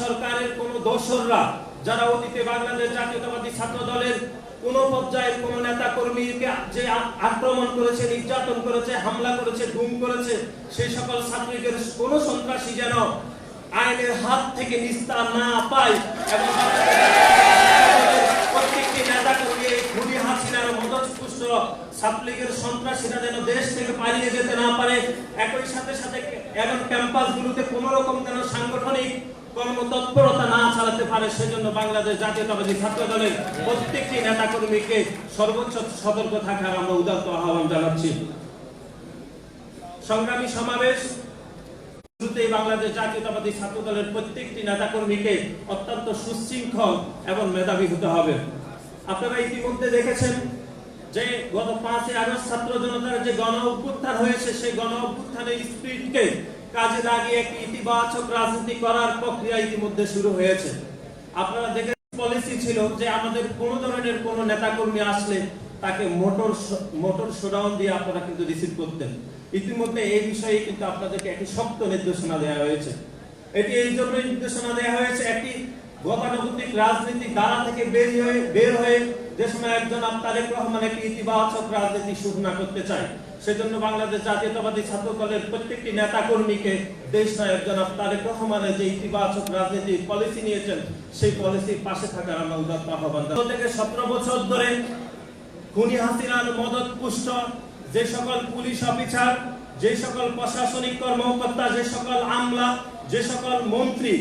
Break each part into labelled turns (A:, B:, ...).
A: সরকারের কোন দোসররা যারা অতীতে বাংলাদেশ জাতীয়তাবাদী ছাত্র দলের কোন পর্যায়ের কোন নেতা কর্মীকে যে আক্রমণ করেছে, নির্যাতন করেছে, হামলা করেছে, গুম করেছে, সেই সকল ছাত্রীদের কোন সন্ত্রাসী যেন আইনের হাত থেকে নিস্তার না পায় এবং প্রত্যেকটি নেতা কর্মী খুনি হাসিনার মদতপুষ্ট ছাত্রলীগের সন্ত্রাসীরা যেন দেশ থেকে পালিয়ে যেতে না পারে, একই সাথে সাথে এবং ক্যাম্পাসগুলোতে কোন রকম যেন সাংগঠনিক কর্মতৎপরতা না চালাতে পারে, সেজন্য বাংলাদেশ জাতীয়তাবাদী ছাত্র দলের প্রত্যেকটি নেতা কর্মীকে সর্বোচ্চ সতর্ক থাকার আমরা উদাত্ত আহ্বান জানাচ্ছি। সংগ্রামী সমাবেশ শুরুতেই বাংলাদেশ জাতীয়তাবাদী ছাত্র দলের প্রত্যেকটি নেতা কর্মীকে অত্যন্ত সুশৃঙ্খল এবং মেধাবী হতে হবে। আপনারা ইতিমধ্যে দেখেছেন যে গত 5 আগস্ট ছাত্র জনতার যে গণ অভ্যুত্থান হয়েছে, সেই গণ অভ্যুত্থানের স্পিরিটকে কাজে লাগিয়ে একটি ইতিবাচক রাজনীতি করার প্রক্রিয়া ইতিমধ্যে শুরু হয়েছে। আপনারা দেখে পলিসি ছিল যে আমাদের কোন ধরনের কোন নেতা কর্মী আসলে তাকে মোটর শোডাউন দিয়ে আপনারা কিন্তু রিসিভ করতেন। ইতিমধ্যে এই বিষয়ে কিন্তু আপনাদেরকে একটি শক্ত নির্দেশনা দেওয়া হয়েছে। এটি এই জন্য নির্দেশনা দেওয়া হয়েছে, একটি গতানুগতিক রাজনীতির ধারা থেকে বের হয়ে যে সময় একজন তারেক রহমান একটি ইতিবাচক রাজনীতি শুরু না করতে চায়, সেজন্য বাংলাদেশ জাতীয়তাবাদী ছাত্র দলের প্রত্যেকটি নেতা কর্মীকে দেশ নায়ক জনাব তারেক রহমানের যে ইতিবাচক রাজনীতি পলিসি নিয়েছেন, সেই পলিসির পাশে থাকার আমরা উদাত্ত আহ্বান জানাই। থেকে 17 বছর ধরে খুনি হাসিনার মদতপুষ্ট যে সকল পুলিশ অফিসার, যে সকল প্রশাসনিক কর্মকর্তা, যে সকল আমলা, যে সকল মন্ত্রী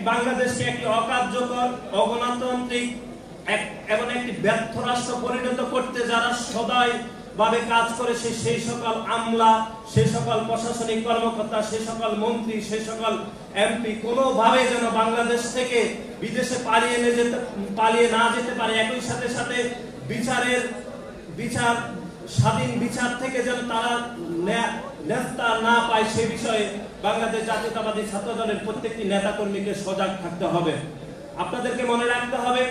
A: বাংলাদেশকে একটি অকার্যকর, অগণতান্ত্রিক এবং একটি ব্যর্থ রাষ্ট্র পরিণত করতে যারা সদাই ভাবে কাজ করেছে, সেই সকল আমলা, সেই সকল প্রশাসনিক কর্মকর্তা, সেই সকল মন্ত্রী, সেই সকল এমপি কোনোভাবে যেন বাংলাদেশ থেকে বিদেশে পালিয়ে না যেতে পারে, একই সাথে সাথে স্বাধীন বিচার থেকে যেন তারা নিস্তার না পায়, সে বিষয়ে বাংলাদেশ জাতীয়তাবাদী ছাত্র দলের প্রত্যেকটি নেতা কর্মীকে সজাগ থাকতে হবে। আপনাদেরকে মনে রাখতে হবে,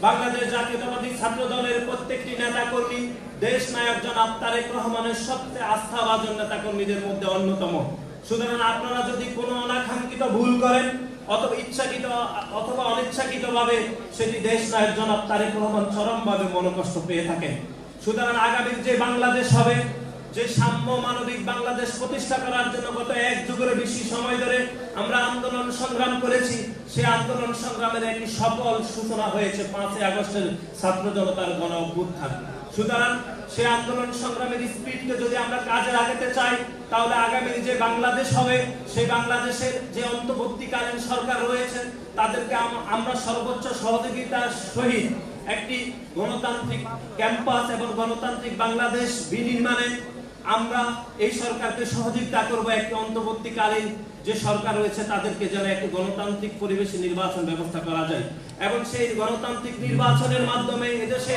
A: বাংলাদেশ জাতীয়তাবাদী ছাত্র দলের প্রত্যেকটি নেতা কর্মী দেশ নায়ক জনাব তারেক রহমানের সবচেয়ে আস্থাভাজন নেতা কর্মীদের মধ্যে অন্যতম। সুতরাং আপনারা যদি কোনো অনাকাঙ্ক্ষিত ভুল করেন অথবা ইচ্ছাকৃত অথবা অনিচ্ছাকৃত ভাবে সেটি দেশ নায়ক জনাব তারেক রহমান চরমভাবে মনোকষ্ট পেয়ে থাকেন। সুতরাং আগামী যে বাংলাদেশ হবে, যে সাম্য মানবিক বাংলাদেশ প্রতিষ্ঠা করার জন্য গত 1 যুগের বেশি সময় ধরে আমরা আন্দোলন সংগ্রাম করেছি, সেই আন্দোলন সংগ্রামের একটি সফল সূচনা হয়েছে 5 আগস্টের ছাত্র জনতার গণ অভ্যুত্থান। সুতরাং সেই আন্দোলন সংগ্রামের স্পিরিটকে যদি আমরা কাজে লাগাতে চাই, তাহলে আগামী যে বাংলাদেশ হবে, সেই বাংলাদেশের যে অন্তর্বর্তীকালীন সরকার রয়েছে তাদেরকে আমরা সর্বোচ্চ সহযোগিতার সহিত একটি গণতান্ত্রিক ক্যাম্পাস এবং গণতান্ত্রিক বাংলাদেশ বিনির্মাণে আমরা এই সরকারকে সহযোগিতা করব। একটি অন্তর্বর্তীকালীন যে সরকার রয়েছে তাদেরকে যেন একটি গণতান্ত্রিক পরিবেশে নির্বাচন ব্যবস্থা করা যায় এবং সেই গণতান্ত্রিক নির্বাচনের মাধ্যমে এদেশে